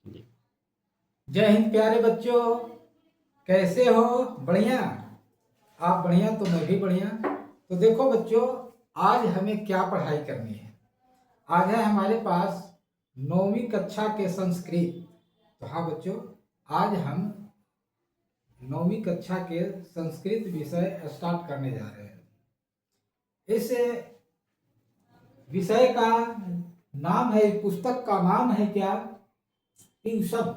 जी। जय हिंद प्यारे बच्चों, कैसे हो? बढ़िया। आप बढ़िया तो मैं भी बढ़िया। तो देखो बच्चों, आज हमें क्या पढ़ाई करनी है। आज है हमारे पास 9वीं कक्षा के संस्कृत। तो हाँ बच्चों, आज हम 9वीं कक्षा के संस्कृत विषय स्टार्ट करने जा रहे हैं। इस विषय का नाम है, पुस्तक का नाम है क्या? ट्यूशन।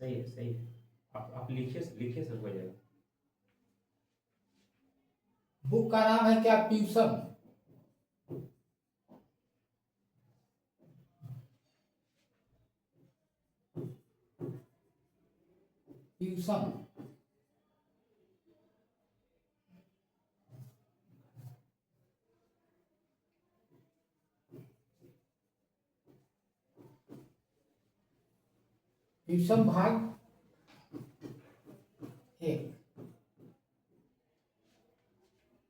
सही है, सही है। आप लिखिए लिखिए सर हो जाएगा। बुक का नाम है क्या? ट्यूशन। ट्यूशन। ट्यूशन भाग एक।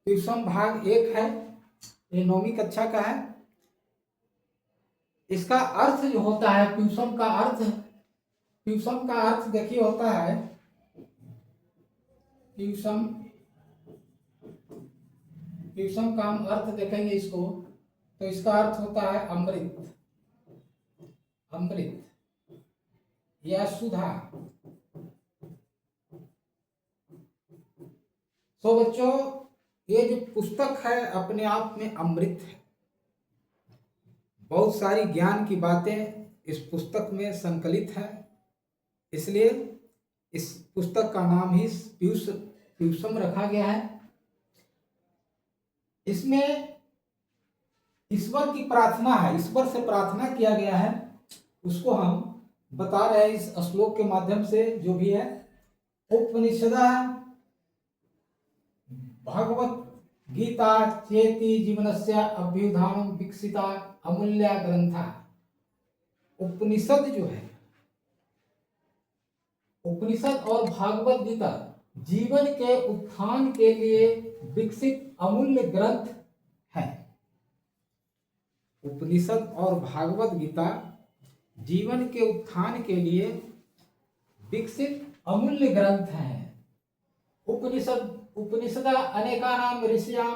ट्यूशन भाग एक है, ये 9वीं कक्षा का है। इसका अर्थ जो होता है, ट्यूशन का अर्थ देखिए होता है, ट्यूशन ट्यूशन का हम अर्थ देखेंगे इसको, तो इसका अर्थ होता है अमृत, अमृत या सुधा। तो बच्चों, ये जो पुस्तक है अपने आप में अमृत है। बहुत सारी ज्ञान की बातें इस पुस्तक में संकलित है, इसलिए इस पुस्तक का नाम ही ट्यूशन रखा गया है। इसमें ईश्वर की प्रार्थना है, ईश्वर से प्रार्थना किया गया है, उसको हम बता रहे हैं इस श्लोक के माध्यम से। जो भी है, उपनिषदा भगवत गीता चेति जीवनस्य अभ्युत्थानं विकसिता अमूल्य ग्रंथा। उपनिषद जो है, उपनिषद और भागवत गीता जीवन के उत्थान के लिए विकसित अमूल्य ग्रंथ है। उपनिषद और भागवत गीता जीवन के उत्थान के लिए विकसित अमूल्य ग्रंथ हैं। उपनिषद अनेकानां ऋषियां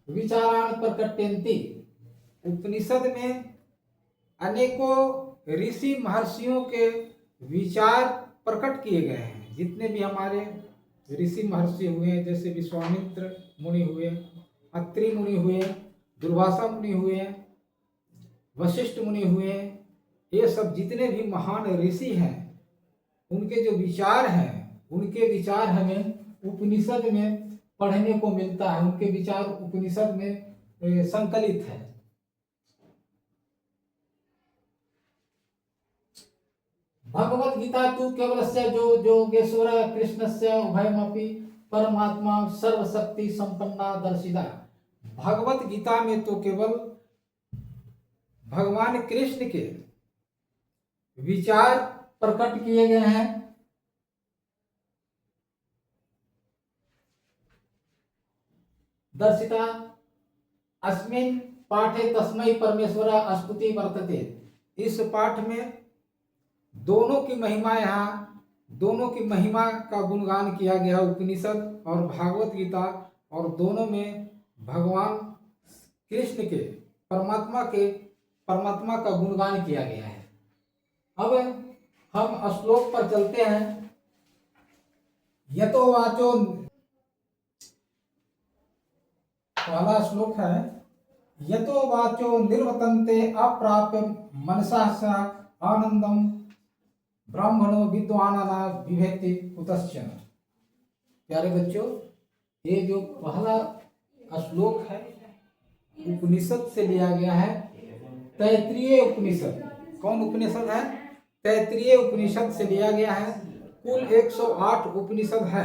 विचारान् प्रकटयन्ति। उपनिषद में अनेकों ऋषि महर्षियों के विचार प्रकट किए गए हैं। जितने भी हमारे ऋषि महर्षि हुए, जैसे विश्वामित्र मुनि हुए, अत्रि मुनि हुए, दुर्वासा मुनि हुए, वशिष्ठ मुनि हुए, ये सब जितने भी महान ऋषि हैं, उनके जो विचार हैं, उनके विचार हमें उपनिषद में पढ़ने को मिलता है। उनके विचार उपनिषद में संकलित है। भगवत गीता तु केवलस्य जो योगेश्वर कृष्णस्य उभयमपि परमात्मा सर्वशक्ति संपन्ना दर्शिता। भगवत गीता में तो केवल भगवान कृष्ण के विचार प्रकट किए गए हैं। दर्शिता अस्मिन् पाठे तस्मै परमेश्वर स्तुति वर्तते। इस पाठ में दोनों की महिमा, यहाँ दोनों की महिमा का गुणगान किया गया, उपनिषद और भागवत गीता, और दोनों में भगवान कृष्ण के परमात्मा का गुणगान किया गया है। अब हम श्लोक पर चलते हैं। यतो वाचो, पहला श्लोक है, यतो वाचो निर्वर्तन्ते अप्राप्य मनसा सा आनंदम ब्राह्मणो विद्वानाना विभेति कुतश्चन। प्यारे बच्चों, ये जो पहला श्लोक है उपनिषद से लिया गया है। तैत्तिरीय उपनिषद, कौन उपनिषद है? तैत्तिरीय उपनिषद से लिया गया है। कुल 108 उपनिषद है।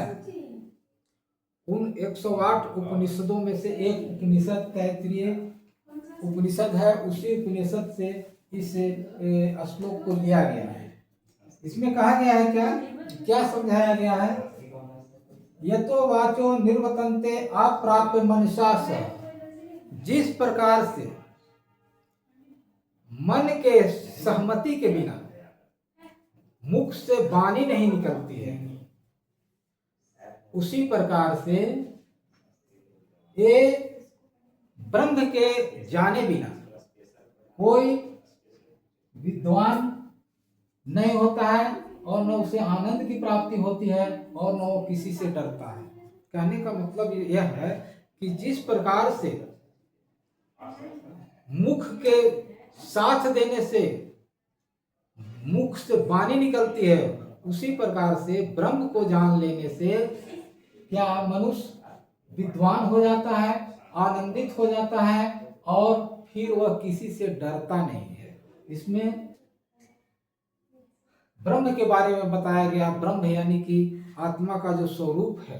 उन 108 उपनिषदों में से एक उपनिषद तैत्तिरीय उपनिषद है। उसी उपनिषद से इस श्लोक को लिया गया है। इसमें कहा गया है क्या समझाया गया है? यतो वाचो निर्वर्तन्ते अप्राप्य मनसा सा। जिस प्रकार से मन के सहमति के बिना मुख से वाणी नहीं निकलती है, उसी प्रकार से ये ब्रह्म के जाने बिना कोई विद्वान नहीं होता है और न उसे आनंद की प्राप्ति होती है और न वो किसी से डरता है। कहने का मतलब यह है कि जिस प्रकार से मुख के साथ देने से मुख से वाणी निकलती है, उसी प्रकार से ब्रह्म को जान लेने से क्या मनुष्य विद्वान हो जाता है, आनंदित हो जाता है और फिर वह किसी से डरता नहीं है। इसमें ब्रह्म के बारे में बताया गया। ब्रह्म यानी कि आत्मा का जो स्वरूप है,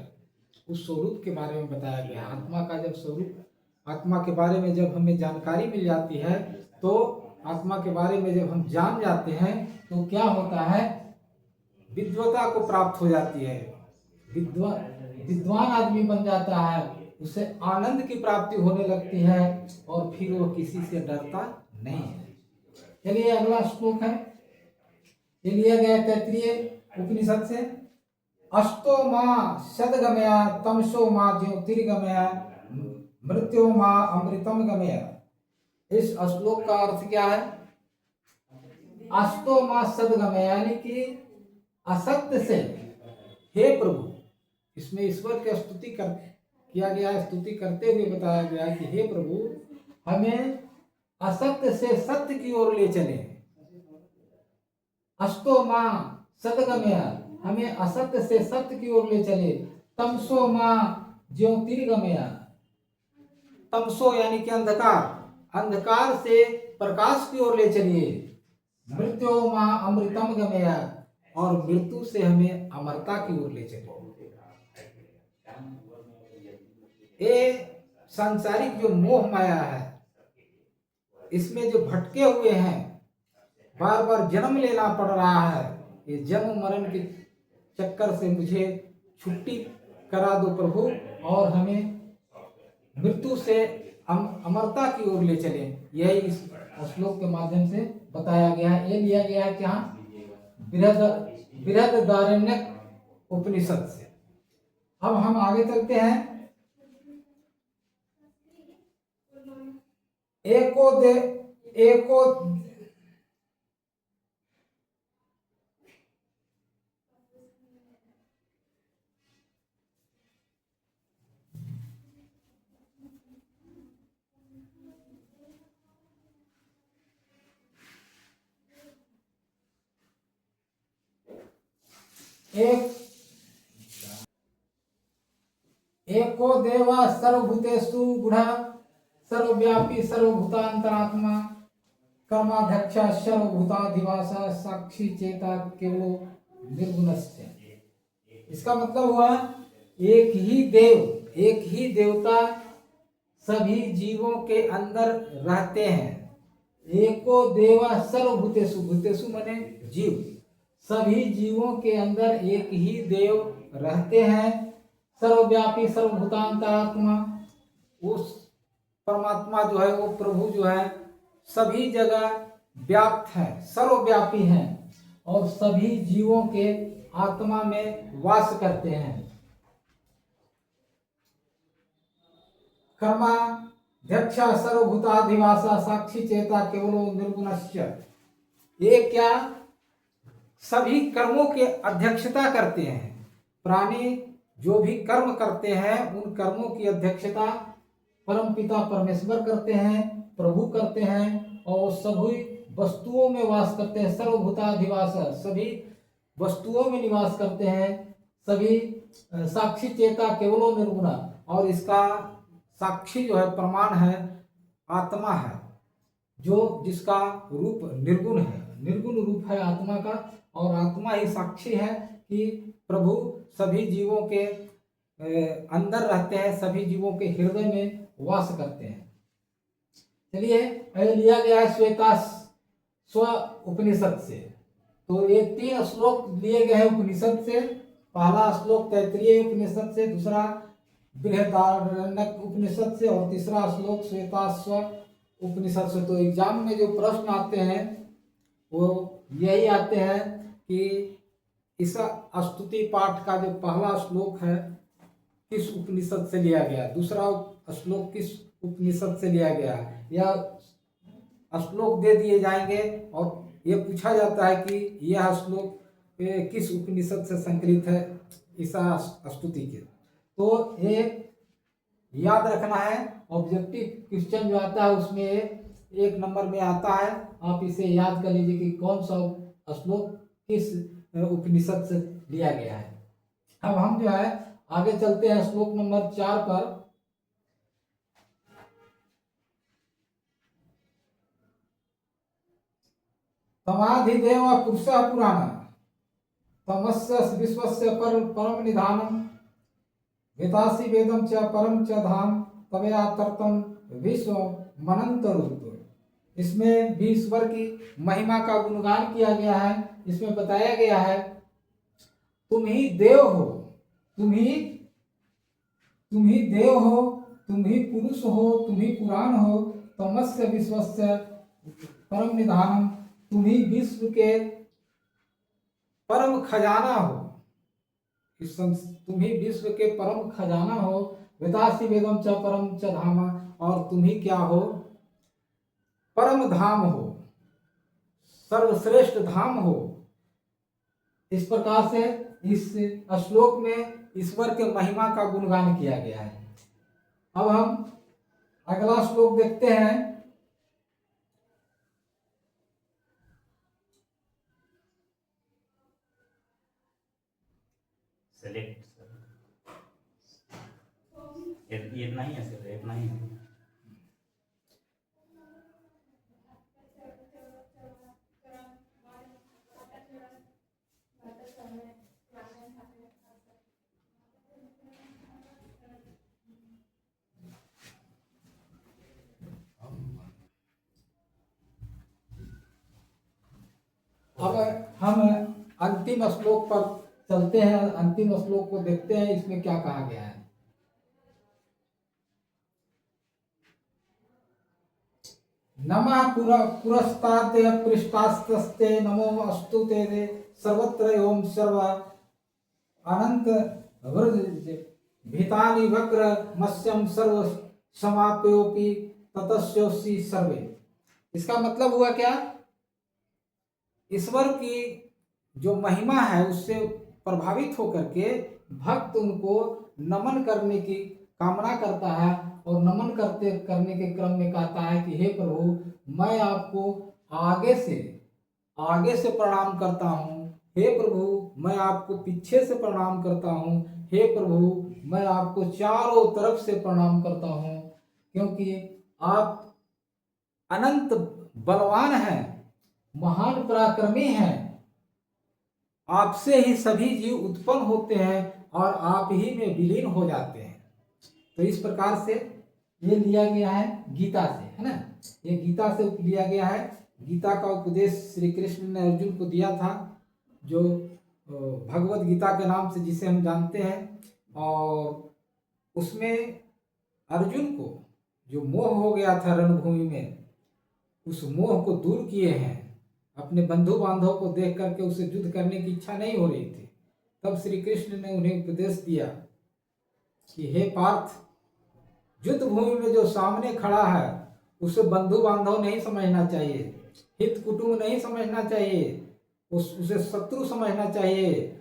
उस स्वरूप के बारे में बताया गया। आत्मा का जब स्वरूप, आत्मा के बारे में जब हमें जानकारी मिल जाती है, तो आत्मा के बारे में जब हम जान जाते हैं तो क्या होता है, विद्वता को प्राप्त हो जाती है, विद्वान आदमी बन जाता है, उसे आनंद की प्राप्ति होने लगती है और फिर वो किसी से डरता नहीं है। चलिए अगला श्लोक है, ये लिया गया तैत्तिरीय उपनिषद से। अस्तो मां सदगमया तमसो मां ज्योतिर्गमया मृत्यो मां अमृतम गमया। इस श्लोक का अर्थ क्या है? अस्तो मां सदगमया यानी कि असत्य से, हे प्रभु, इसमें ईश्वर की स्तुति किया गया है। स्तुति करते हुए बताया गया कि हे प्रभु, हमें असत्य से सत्य की ओर ले चले। अस्तो मां सदगमया, हमें असत्य से सत्य की ओर ले चले। तमसो मां ज्योतिर्गमया, तमसो यानी कि अंधकार, अंधकार से प्रकाश की ओर ले चलिए। मृत्यो मां अमृतम गमया, और मृत्यु से हमें अमरता की ओर ले चलिए। ये सांसारिक जो मोह माया है, इसमें जो भटके हुए हैं, बार बार जन्म लेना पड़ रहा है, ये जन्म मरण के चक्कर से मुझे छुट्टी करा दो प्रभु, और हमें मृत्यु से अमरता की ओर ले चले। यही इस श्लोक के माध्यम से बताया गया है। ये लिया गया है क्या? बृहदारण्यक उपनिषद से। अब हम आगे चलते हैं। एको देवा सर्वभूतेषु गुढ़ा सर्वव्यापी सर्वभूतांतरात्मा कर्माध्यक्ष सर्वभूताधिवास साक्षी चेता केवलो निर्गुणस्य। इसका मतलब हुआ एक ही देव, एक ही देवता सभी जीवों के अंदर रहते हैं। एको देवा सर्वभूतेषु, भूतेषु माने जीव, सभी जीवों के अंदर एक ही देव रहते हैं। सर्वव्यापी सर्वभूतांतरात्मा, उस परमात्मा जो है, वो प्रभु जो है, सभी जगह व्याप्त है, सर्वव्यापी हैं और सभी जीवों के आत्मा में वास करते हैं। कर्माध्यक्ष सर्वभूताधिवासा साक्षी चेता केवलो निर्गुणस्य। ये क्या? सभी कर्मों के अध्यक्षता करते हैं। प्राणी जो भी कर्म करते हैं, उन कर्मों की अध्यक्षता परमपिता परमेश्वर करते हैं, प्रभु करते हैं, और सभी वस्तुओं में वास करते हैं। सर्वभूताधिवास, सभी वस्तुओं में निवास करते हैं। सभी साक्षी चेता केवलो निर्गुणा, और इसका साक्षी जो है, प्रमाण है, आत्मा है, जो जिसका रूप निर्गुण है, निर्गुण रूप है आत्मा का, और आत्मा ही साक्षी है कि प्रभु सभी जीवों के अंदर रहते हैं, सभी जीवों के हृदय में वास करते हैं। चलिए, लिया गया है श्वेता स्व उपनिषद से। तो ये 3 श्लोक लिए गए हैं उपनिषद से। पहला श्लोक तैत्तिरीय उपनिषद से, दूसरा बृहदारण्यक उपनिषद से, और तीसरा श्लोक श्वेता स्व उपनिषद से। तो एग्जाम में जो प्रश्न आते हैं वो यही आते हैं कि इस स्तुति पाठ का जो पहला श्लोक है किस उपनिषद से लिया गया, दूसरा श्लोक किस उपनिषद से लिया गया, या श्लोक दे दिए जाएंगे और ये पूछा जाता है कि यह श्लोक किस उपनिषद से संकलित है इस स्तुति के। तो ये याद रखना है। ऑब्जेक्टिव क्वेश्चन जो आता है उसमें 1 नंबर में आता है, आप इसे याद कर लीजिए कि कौन सा श्लोक किस उपनिषद से लिया गया है। अब हम जो है आगे चलते हैं श्लोक नंबर 4 पर। तमाधिदेव पुरुषः पुराणः तमस्य विश्वस्य परम निधानम वेदासी वेदम च परम च धाम तवया तर्तम विश्व मनंत रूप। इसमें भी ईश्वर की महिमा का गुणगान किया गया है। इसमें बताया गया है तुम ही देव हो, तुम ही देव हो, तुम ही पुरुष हो, तुम ही पुराण हो, तमस्य विश्वस्य परम निधानम, तुम ही विश्व के परम खजाना हो, तुम ही विश्व के परम खजाना हो, वेदासी वेदम च परम च धामा, और तुम ही क्या हो, परम धाम हो, सर्वश्रेष्ठ धाम हो। इस प्रकार से इस श्लोक में ईश्वर के महिमा का गुणगान किया गया है। अब हम अगला श्लोक देखते हैं। सेलेक्ट ये इतना ही है सर, इतना ही है। अब हम अंतिम श्लोक पर चलते हैं, अंतिम श्लोक को देखते हैं इसमें क्या कहा गया है। नमः पुरस्तात् पृष्ठास्तस्ते नमो अस्तु ते सर्वत्र ओम सर्व अनंत भीतानि वक्र मत्स्यम सर्व समाप्योपि ततस्योसि सर्वे। इसका मतलब हुआ क्या, ईश्वर की जो महिमा है उससे प्रभावित होकर के भक्त उनको नमन करने की कामना करता है, और नमन करने के क्रम में कहता है कि हे प्रभु मैं आपको आगे से प्रणाम करता हूँ, हे प्रभु मैं आपको पीछे से प्रणाम करता हूँ, हे प्रभु मैं आपको चारों तरफ से प्रणाम करता हूँ, क्योंकि आप अनंत बलवान हैं, महान पराक्रमी हैं, आपसे ही सभी जीव उत्पन्न होते हैं और आप ही में विलीन हो जाते हैं। तो इस प्रकार से ये लिया गया है गीता से, है ना, ये गीता से लिया गया है। गीता का उपदेश श्री कृष्ण ने अर्जुन को दिया था, जो भगवत गीता के नाम से जिसे हम जानते हैं, और उसमें अर्जुन को जो मोह हो गया था रणभूमि में, उस मोह को दूर किए हैं। अपने बंधु बांधव को देख करके उसे युद्ध करने की इच्छा नहीं हो रही थी, तब श्री कृष्ण ने उन्हें उपदेश दिया कि हे पार्थ, युद्ध भूमि में जो सामने खड़ा है उसे बंधु बांधव नहीं समझना चाहिए, हित कुटुंब नहीं समझना चाहिए, उसे शत्रु समझना चाहिए।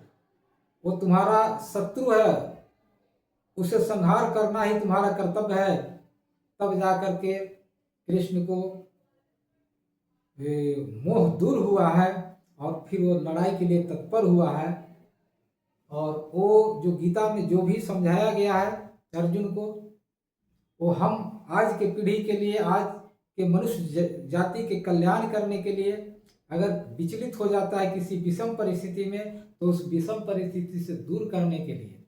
वो तुम्हारा शत्रु है, उसे संहार करना ही तुम्हारा कर्तव्य है। तब जाकर के कृष्ण को मोह दूर हुआ है और फिर वो लड़ाई के लिए तत्पर हुआ है। और वो जो गीता में जो भी समझाया गया है अर्जुन को, वो हम आज के पीढ़ी के लिए, आज के मनुष्य जाति के कल्याण करने के लिए, अगर विचलित हो जाता है किसी विषम परिस्थिति में, तो उस विषम परिस्थिति से दूर करने के लिए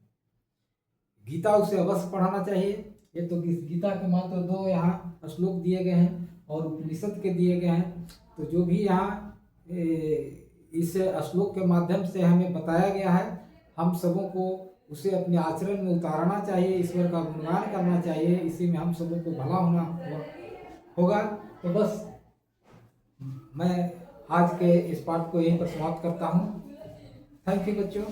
गीता उसे अवश्य पढ़ाना चाहिए। ये तो गीता के मात्र 2 यहाँ श्लोक दिए गए हैं और उपनिषद के दिए गए हैं। तो जो भी यहाँ इस श्लोक के माध्यम से हमें बताया गया है, हम सबों को उसे अपने आचरण में उतारना चाहिए, ईश्वर का गुणगान करना चाहिए, इसी में हम सबों को भला होगा। तो बस मैं आज के इस पाठ को यहीं पर समाप्त करता हूँ। थैंक यू बच्चों।